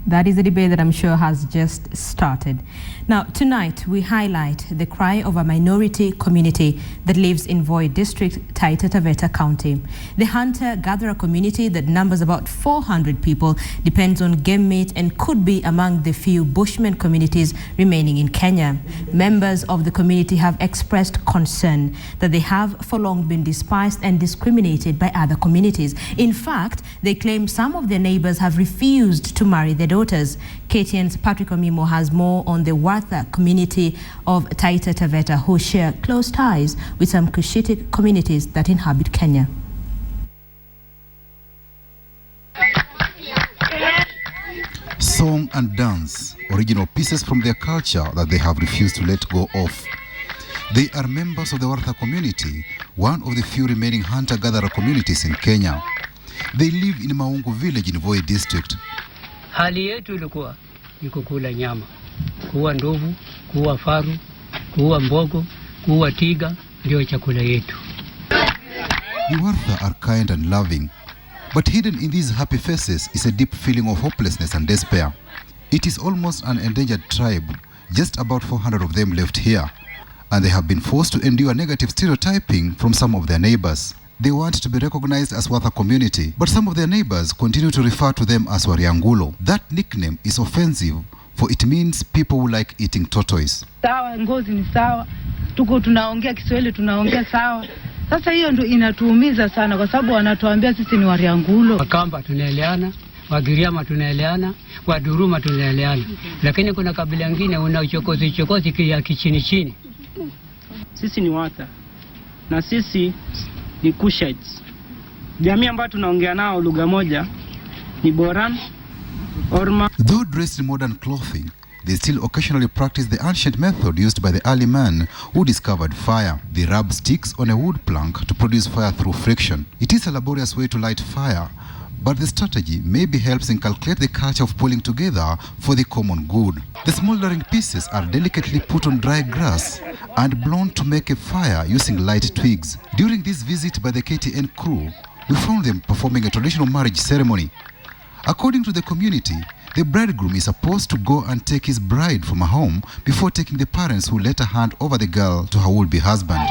That is a debate that I'm sure has just started. Now, tonight we highlight the cry of a minority community that lives in Voi District, Taita Taveta County. The hunter-gatherer community that numbers about 400 people depends on game meat and could be among the few bushman communities remaining in Kenya. Members of the community have expressed concern that they have for long been despised and discriminated by other communities. In fact, they claim some of their neighbors have refused to marry their daughters. KTN's Patrick Omimo has more on the Wartha community of Taita Taveta, who share close ties with some Cushitic communities that inhabit Kenya. Song and dance, original pieces from their culture that they have refused to let go of. They are members of the Wartha community, one of the few remaining hunter-gatherer communities in Kenya. They live in Maungu village in Voi District. Hali yetu ilikuwa ni kukula nyama, kuua ndovu, kuua faru, kuua mbogo, kuua tiga, ndio chakula yetu. The Wartha are kind and loving, but hidden in these happy faces is a deep feeling of hopelessness and despair. It is almost an endangered tribe, just about 400 of them left here, and they have been forced to endure negative stereotyping from some of their neighbors. They want to be recognized as Wartha community, but some of their neighbors continue to refer to them as Wariangulo. That nickname is offensive, for it means people who like eating tortoise. Sawa, ngozi ni sawa. Tuko tunaongea Kiswahili, tunaongea sawa. Sasa hiyo ndio inatuumiza sana kwa sababu wanatuambia sisi ni Wariangulo. Wakamba tunaelewana, Wagiriama tunaelewana, Waduruma tunaelewana. Lakini kuna kabila nyingine una uchokozi ya kichini chini. Sisi ni Wartha na sisi ni Cushites. Jamii ambayo tunaongea nao lugha moja ni Boran, Orma. Though dressed in modern clothing, they still occasionally practice the ancient method used by the early man who discovered fire. They rub sticks on a wood plank to produce fire through friction. It is a laborious way to light fire, but the strategy maybe helps inculcate the culture of pulling together for the common good. The smoldering pieces are delicately put on dry grass and blown to make a fire using light twigs. During this visit by the KTN crew, we found them performing a traditional marriage ceremony. According to the community, the bridegroom is supposed to go and take his bride from her home before taking the parents who later hand over the girl to her would-be husband.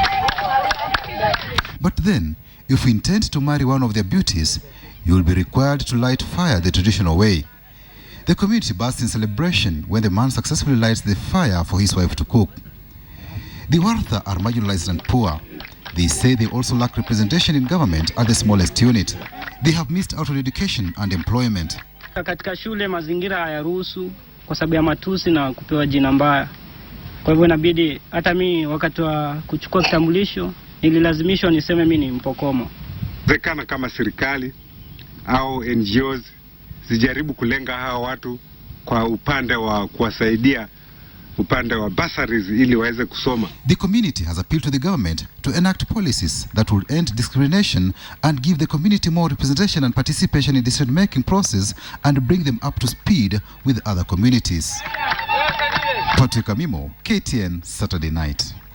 But then, if we intend to marry one of their beauties, you will be required to light fire the traditional way. The community bursts in celebration when the man successfully lights the fire for his wife to cook. The Wartha are marginalized and poor. They say they also lack representation in government at the smallest unit. They have missed out on education and employment. Katika shule mazingira hayaruhusu kwa sababu ya matusi na kupewa jina mbaya. Kwa hivyo inabidi hata mimi wakati wa kuchukua kitambulisho nililazimishwa niseme mimi ni Mpokomo. Zekana kama serikali au NGOs zijaribu kulenga hawa watu kwa upande wa kuwasaidia upande wa bursaries ili waweze kusoma. The community has appealed to the government to enact policies that will end discrimination and give the community more representation and participation in the decision-making process and bring them up to speed with other communities. Patrick Omimo, KTN, Saturday Night.